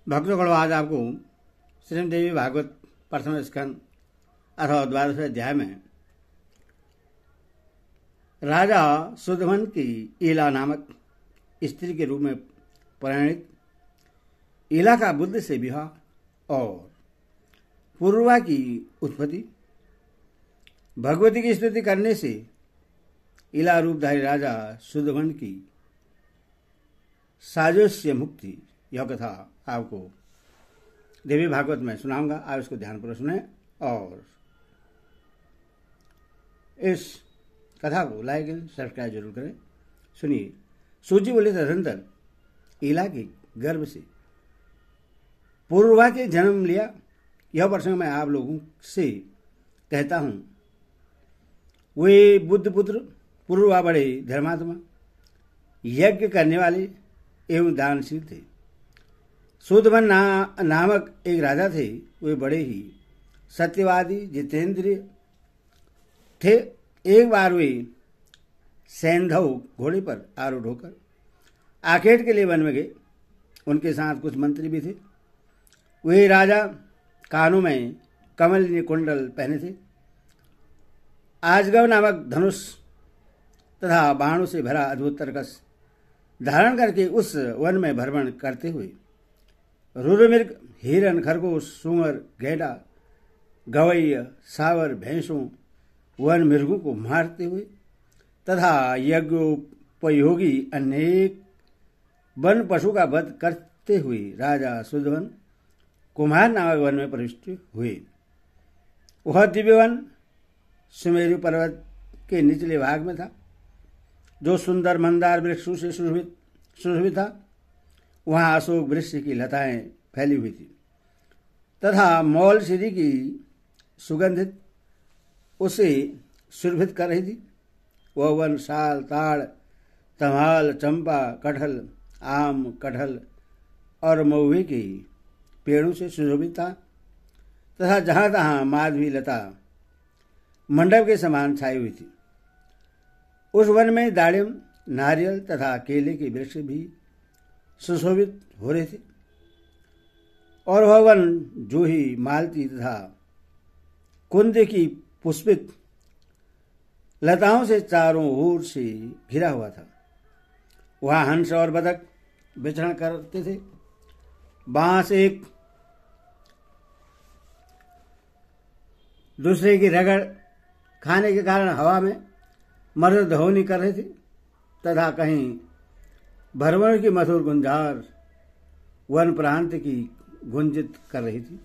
भक्तगण, आज आपको श्रीमद् देवी भागवत प्रथम स्कंद अथवा 12वें अध्याय में राजा सुधमन की ईला नामक स्त्री के रूप में परिणित ईला का बुद्ध से विवाह और पूर्वा की उत्पत्ति, भगवती की स्तुति करने से ईला रूपधारी राजा सुधमन की साजुष्य मुक्ति, यह कथा आपको देवी भागवत में सुनाऊंगा। आप इसको ध्यानपूर्वक सुने और इस कथा को लाइक एंड सब्सक्राइब जरूर करें। सुनिए। सूजी बोले तदंतर ईला के गर्भ से पूर्वा के जन्म लिया। यह प्रसंग मैं आप लोगों से कहता हूं। वे बुद्ध पुत्र पूर्वा बड़े धर्मात्मा, यज्ञ करने वाले एवं दानशील थे। सुधमन नामक एक राजा थे। वे बड़े ही सत्यवादी जितेंद्रिय थे। एक बार वे सैंधव घोड़े पर आरूढ़ होकर आखेट के लिए वन में गए। उनके साथ कुछ मंत्री भी थे। वे राजा कानों में कमल कुंडल पहने थे। आजगव नामक धनुष तथा बाणों से भरा अद्भुत तरकस धारण करके उस वन में भ्रमण करते हुए रुद्रमृग, हिरण, खरगोश, सूअर, गैंडा, गवैया, सावर, भैंसों, वन मृगों को मारते हुए तथा यज्ञोपयोगी अनेक वन पशु का वध करते हुए राजा सुधमन कुमार नामक वन में प्रविष्ट हुए। वह दिव्य वन सुमेरु पर्वत के निचले भाग में था, जो सुंदर मंदार वृक्षों से सुशोभित था। वहां अशोक वृक्ष की लताएं फैली हुई थी तथा मौल श्री की सुगंधित उसे सुरभित कर रही थी। वह वन साल, ताड़, तमाल, चंपा, कटहल, आम, कटहल और महुए के पेड़ों से सुशोभित था तथा जहां तहां माधवी लता मंडप के समान छाई हुई थी। उस वन में दाड़िम, नारियल तथा केले के वृक्ष भी सुशोभित हो रहे थे और वह वन जूही, मालती तथा कुंद की पुष्पित लताओं से चारों ओर से घिरा हुआ था। वहां हंस और बतख विचरण करते थे। बांस एक दूसरे की रगड़ खाने के कारण हवा में मधुर ध्वनि कर रहे थे तथा कहीं भरवन की मधुर गुंजार वन प्रांत की गुंजित कर रही थी।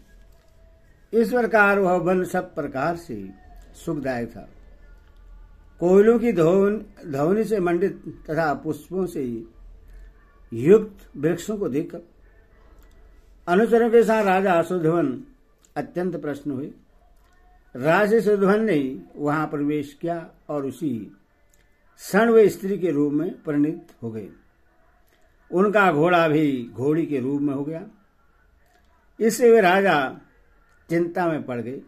इस प्रकार वह वन सब प्रकार से सुखदायक था। कोयलों की ध्वनि से मंडित तथा पुष्पों से युक्त वृक्षों को देखकर अनुचरों के साथ राजा सुधमन अत्यंत प्रसन्न हुए। राजा सुधमन ने वहां प्रवेश किया और उसी क्षण वे स्त्री के रूप में परिणित हो गए। उनका घोड़ा भी घोड़ी के रूप में हो गया। इससे वे राजा चिंता में पड़ गए।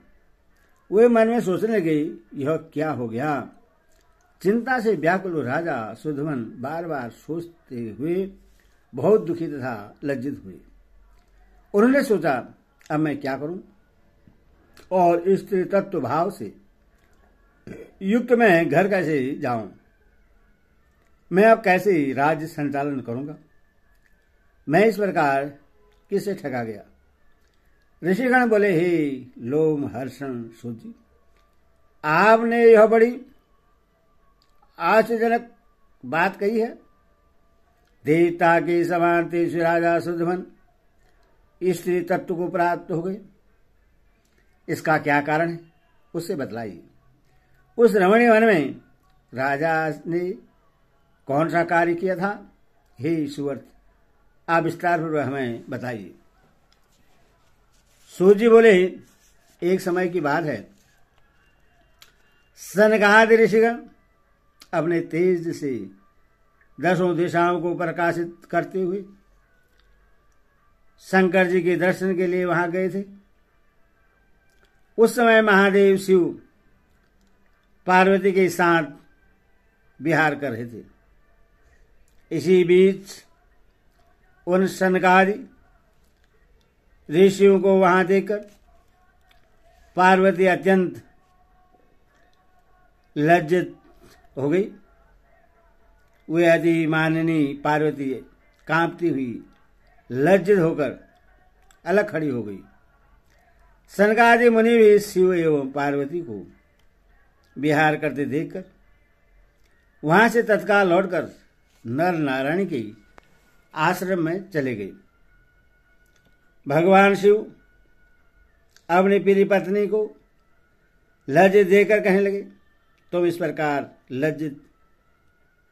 वे मन में सोचने लगे, यह क्या हो गया। चिंता से व्याकुल राजा सुधमन बार बार सोचते हुए बहुत दुखी तथा लज्जित हुए। उन्होंने सोचा, अब मैं क्या करूं और स्त्री तत्व भाव से युक्त मैं घर कैसे जाऊं। मैं अब कैसे राज्य संचालन करूंगा। मैं इस प्रकार किससे ठगा गया। ऋषिगण बोले, हे लोम हर्षण सूची, आपने यह बड़ी आश्चर्यजनक बात कही है। देवता के समान तेज राजा सुधमन स्त्री तत्व को प्राप्त हो गए। इसका क्या कारण है, उससे बतलाइए। उस रमणीय वन में राजा ने कौन सा कार्य किया था। हे सुवर्त, आप विस्तार पूर्वक हमें बताइए। सूर्य बोले, एक समय की बात है। सनकादि ऋषिगण अपने तेज से 10 दिशाओं को प्रकाशित करते हुए शंकर जी के दर्शन के लिए वहां गए थे। उस समय महादेव शिव पार्वती के साथ विहार कर रहे थे। इसी बीच उन सनकादि ऋषियों को वहां देखकर पार्वती अत्यंत लज्जित हो गई। वे अति माननी पार्वती कांपती हुई लज्जित होकर अलग खड़ी हो गई। सनकादि मुनि भी शिव एवं पार्वती को विहार करते देखकर वहां से तत्काल लौटकर नर नारायण के आश्रम में चले गए। भगवान शिव अपनी प्रिय पत्नी को लज्जित देकर कहने लगे, तुम इस प्रकार लज्जित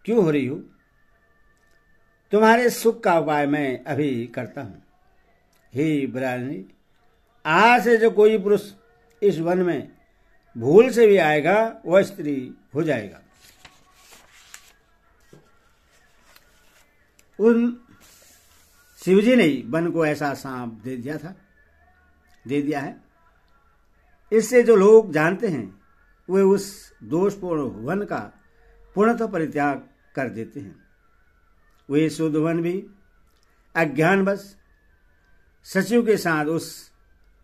क्यों हो रही हो? तुम्हारे सुख का उपाय मैं अभी करता हूं। हे ब्राह्मणी, आज से जो कोई पुरुष इस वन में भूल से भी आएगा वह स्त्री हो जाएगा। उन शिवजी ने वन को ऐसा सांप दे दिया है। इससे जो लोग जानते हैं वे उस दोषपूर्ण वन का पूर्णतः परित्याग कर देते हैं। वे शुद्ध वन भी अज्ञानवश सचिव के साथ उस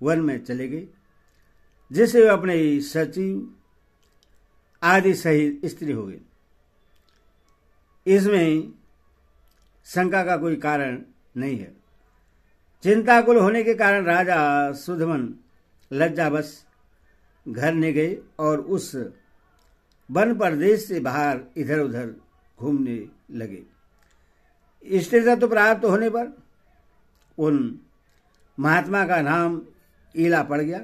वन में चले गए, जिससे वे अपने सचिव आदि सहित स्त्री हो गए। इसमें शंका का कोई कारण नहीं है। चिंताकुल होने के कारण राजा सुधमन लज्जावश घर ने गए और उस वन प्रदेश से बाहर इधर उधर घूमने लगे। स्त्री तत्व प्राप्त होने पर उन महात्मा का नाम ईला पड़ गया।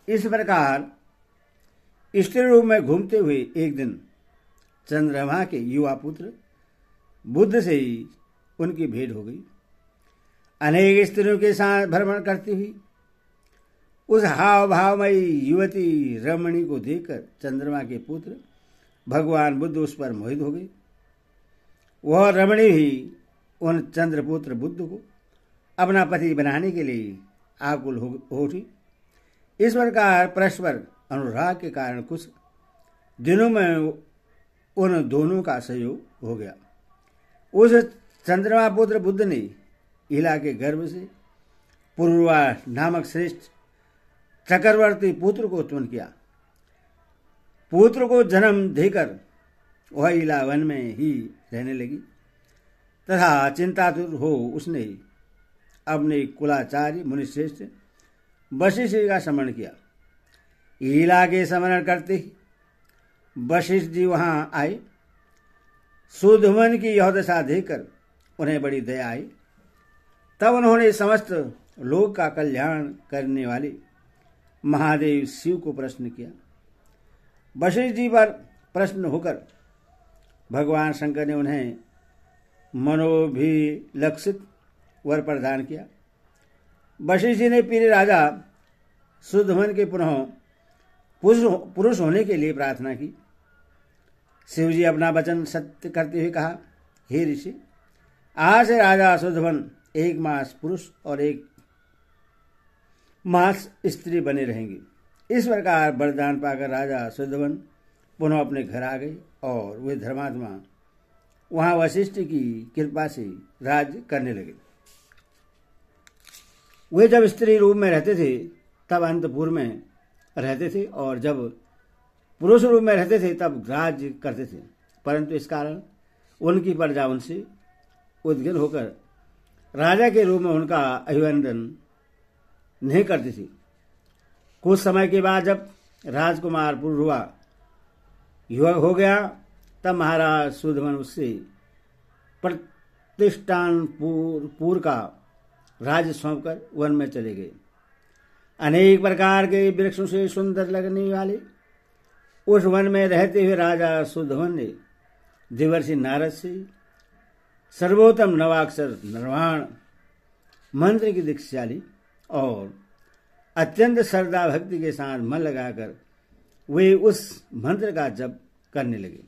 इस प्रकार स्त्री रूप में घूमते हुए एक दिन चंद्रमा के युवा पुत्र बुद्ध से ही उनकी भेंट हो गई। अनेक स्त्रियों के साथ भ्रमण करती हुई उस हाव भावमयी युवती रमणी को देखकर चंद्रमा के पुत्र भगवान बुद्ध उस पर मोहित हो गए। वह रमणी ही उन चंद्रपुत्र बुद्ध को अपना पति बनाने के लिए आकुल हो उठी। इस प्रकार परस्पर अनुराग के कारण कुछ दिनों में उन दोनों का सहयोग हो गया। उस चंद्रमा पुत्र बुद्ध ने इला के गर्भ से पुरुरवा नामक श्रेष्ठ चक्रवर्ती पुत्र को उत्पन्न किया। पुत्र को जन्म देकर वह इला वन में ही रहने लगी तथा चिंतातुर हो उसने अपने कुलाचार्य मुनिश्रेष्ठ वशिष्ठ का स्मरण किया। इला के स्मरण करते ही वशिष्ठ जी वहां आए। सुधमन की यह दशा देखकर उन्हें बड़ी दया आई। तब उन्होंने समस्त लोक का कल्याण करने वाले महादेव शिव को प्रश्न किया। वशिष्ठ जी पर प्रश्न होकर भगवान शंकर ने उन्हें मनोभिलक्षित वर प्रदान किया। वशिष्ठ जी ने प्रिय राजा सुधमन के पुनः पुरुष होने के लिए प्रार्थना की। शिव जी अपना वचन सत्य करते हुए कहा, हे ऋषि, आज से राजा सुधमन 1 मास पुरुष और 1 मास स्त्री बने रहेंगे। इस प्रकार वरदान पाकर राजा सुधमन पुनः अपने घर आ गए और वे धर्मात्मा वहां वशिष्ठ की कृपा से राज्य करने लगे। वे जब स्त्री रूप में रहते थे तब अंतपुर में रहते थे और जब पुरुष रूप में रहते थे तब राज्य करते थे, परंतु इस कारण उनकी प्रजा उनसे उद्गिर होकर राजा के रूप में उनका अभिनंदन नहीं करती थी। कुछ समय के बाद जब राजकुमार पुरुरवा युवक हो गया तब महाराज सुधमन उससे प्रतिष्ठानपुर का राज्य सौंपकर वन में चले गए। अनेक प्रकार के वृक्षों से सुंदर लगने वाले उस वन में रहते हुए राजा सुधमन ने देवर्षि नारद से सर्वोत्तम नवाक्षर निर्वाण मंत्र की दीक्षा ली और अत्यंत श्रद्धा भक्ति के साथ मन लगाकर वे उस मंत्र का जप करने लगे।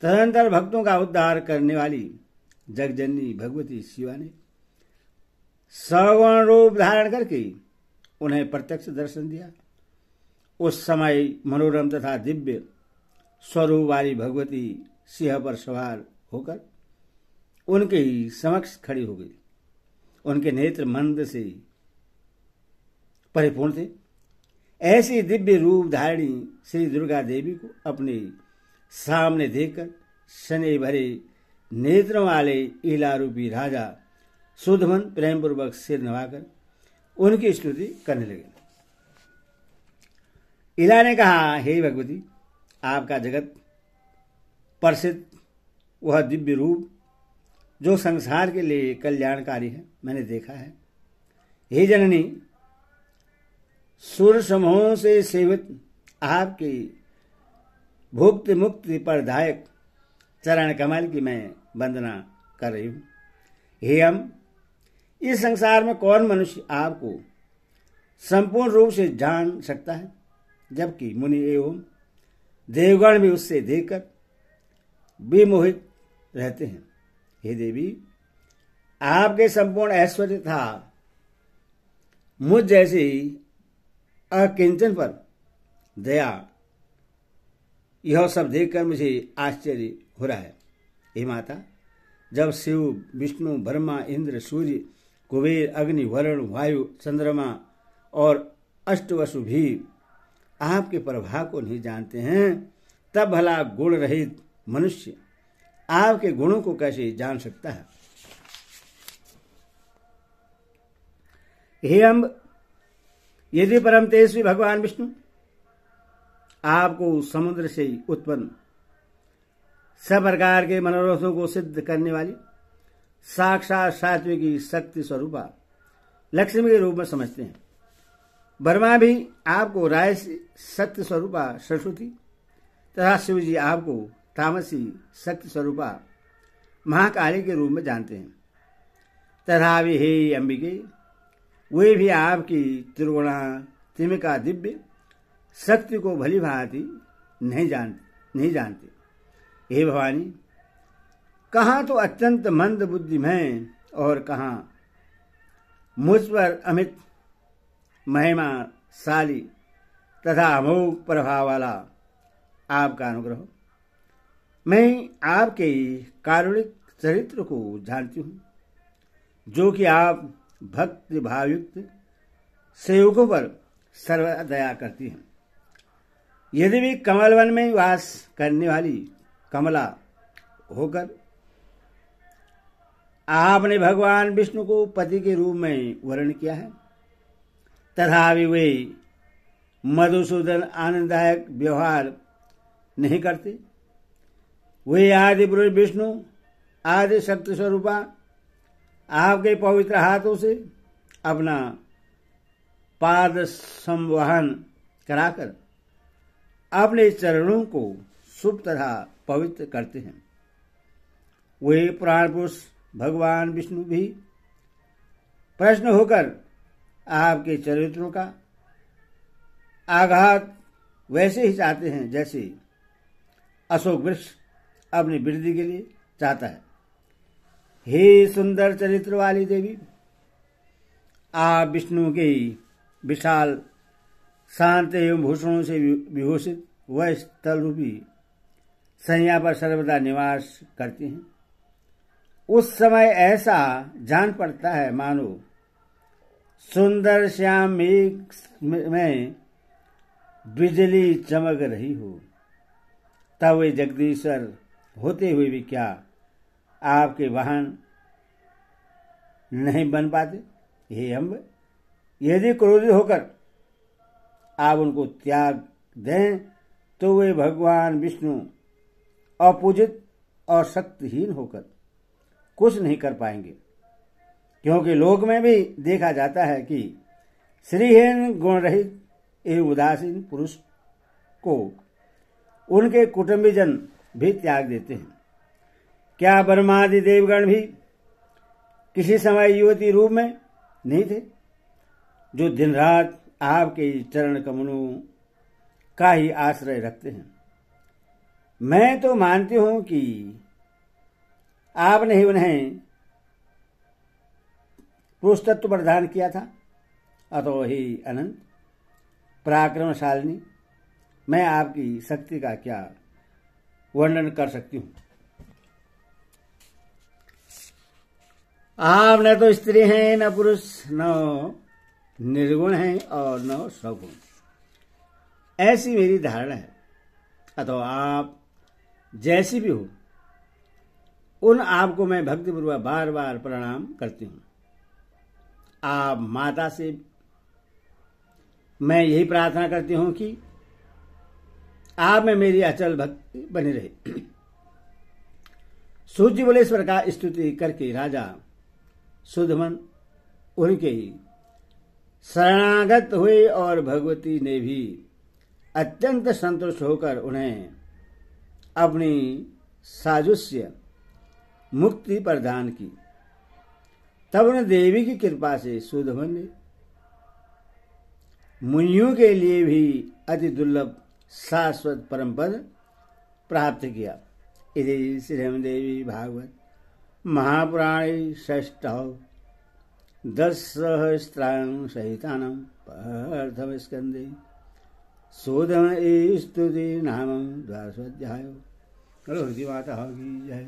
तदनंतर भक्तों का उद्धार करने वाली जगजननी भगवती शिवा ने सगुण रूप धारण करके उन्हें प्रत्यक्ष दर्शन दिया। उस समय मनोरम तथा दिव्य स्वरूप वाली भगवती सिंह पर सवार होकर उनके समक्ष खड़ी हो गई। उनके नेत्र मंद से परिपूर्ण थे। ऐसी दिव्य रूप धारिणी श्री दुर्गा देवी को अपने सामने देखकर स्नेह भरे नेत्रों वाले इला रूपी राजा सुधमन प्रेम पूर्वक सिर नवाकर उनकी स्तुति करने लगे। इला ने कहा, हे भगवती, आपका जगत प्रसिद्ध वह दिव्य रूप जो संसार के लिए कल्याणकारी है मैंने देखा है। हे जननी, सुर समूहों से सेवित आपकी भुक्ति मुक्ति प्रदायक चरण कमल की मैं वंदना कर रही हूँ। हे अम्ब, इस संसार में कौन मनुष्य आपको संपूर्ण रूप से जान सकता है, जबकि मुनि एवं देवगण भी उससे देखकर विमोहित रहते हैं। हे देवी, आपके संपूर्ण ऐश्वर्य था मुझ जैसे अकिंचन पर दया, यह सब देखकर मुझे आश्चर्य हो रहा है। हे माता, जब शिव, विष्णु, ब्रह्मा, इंद्र, सूर्य, कुबेर, अग्नि, वरुण, वायु, चंद्रमा और अष्टवसु भी आपके प्रभाव को नहीं जानते हैं, तब भला गुण रहित मनुष्य आपके गुणों को कैसे जान सकता है। हे अम्ब, यदि परम तेजस्वी भगवान विष्णु आपको समुद्र से उत्पन्न सब प्रकार के मनोरथों को सिद्ध करने वाली साक्षात सात्विकी शक्ति स्वरूपा लक्ष्मी के रूप में समझते हैं, ब्रह्मा भी आपको राय शक्ति स्वरूपा सरस्वती तथा शिव जी आपको तामसी शक्ति स्वरूपा महाकाली के रूप में जानते हैं, तथा भी हे अंबिके, वे भी आपकी त्रिगुणात्मिका दिव्य शक्ति को भली भांति नहीं जानते। हे भवानी, कहाँ तो अत्यंत मंद बुद्धि में और कहाँ मुझ पर अमित महिमाशाली तथा अमोघ प्रभाव वाला आपका अनुग्रह। मैं आपके कारुणिक चरित्र को जानती हूँ, जो कि आप भक्ति भावयुक्त सेवकों पर सर्वदा दया करती हैं। यदि भी कमलवन में वास करने वाली कमला होकर आपने भगवान विष्णु को पति के रूप में वर्ण किया है, तथापि वे मधुसूदन आनंददायक व्यवहार नहीं करते। वे आदि पुरुष विष्णु आदि शक्ति स्वरूपा आपके पवित्र हाथों से अपना पाद संवहन कराकर अपने चरणों को शुभ तरह पवित्र करते हैं। वे पुराण पुरुष भगवान विष्णु भी प्रश्न होकर आपके चरित्रों का आघात वैसे ही चाहते हैं जैसे अशोक वृक्ष अपनी वृद्धि के लिए चाहता है। हे सुंदर चरित्र वाली देवी, आप विष्णु के विशाल शांत एवं भूषणों से विभूषित वह स्थल रूपी सैया पर सर्वदा निवास करती हैं। उस समय ऐसा जान पड़ता है मानो सुंदर श्याम मेघ में बिजली चमक रही हो। तब वे जगदीश्वर होते हुए भी क्या आपके वाहन नहीं बन पाते। हे अम्ब, यदि क्रोधित होकर आप उनको त्याग दें तो वे भगवान विष्णु अपूजित और शक्तिहीन होकर कुछ नहीं कर पाएंगे, क्योंकि लोक में भी देखा जाता है कि श्रीहीन गुण रहित एवं उदासीन पुरुष को उनके कुटुंबीजन भी त्याग देते हैं। क्या ब्रह्मादि देवगण भी किसी समय युवती रूप में नहीं थे, जो दिन रात आपके चरण कमलों का ही आश्रय रखते हैं। मैं तो मानती हूं कि आपने ही उन्हें पुरुष तत्व प्रदान किया था। अतो ही अनंत पराक्रमशालिनी, मैं आपकी शक्ति का क्या वर्णन कर सकती हूँ। आप न तो स्त्री हैं न पुरुष, न निर्गुण हैं और न सगुण, ऐसी मेरी धारणा है। अतः आप जैसी भी हो, उन आपको मैं भक्तिपूर्वक बार बार प्रणाम करती हूँ। आप माता से मैं यही प्रार्थना करती हूँ कि आप में मेरी अचल भक्ति बनी रहे। सूर्य बोलेश्वर का स्तुति करके राजा सुधमन उनके शरणागत हुए और भगवती ने भी अत्यंत संतुष्ट होकर उन्हें अपनी साजुष्य मुक्ति प्रदान की। तब उन देवी की कृपा से सुधमन ने मुनियों के लिए भी अति दुर्लभ शाश्वत परम पद प्राप्त किया। इति श्रीमद्देवी भागवत महापुराणे षष्ठः दशसहस्रां सहितानां प्रथम स्कंदे सुधम स्तुति नाम द्वादशोऽध्यायो। माता की जय।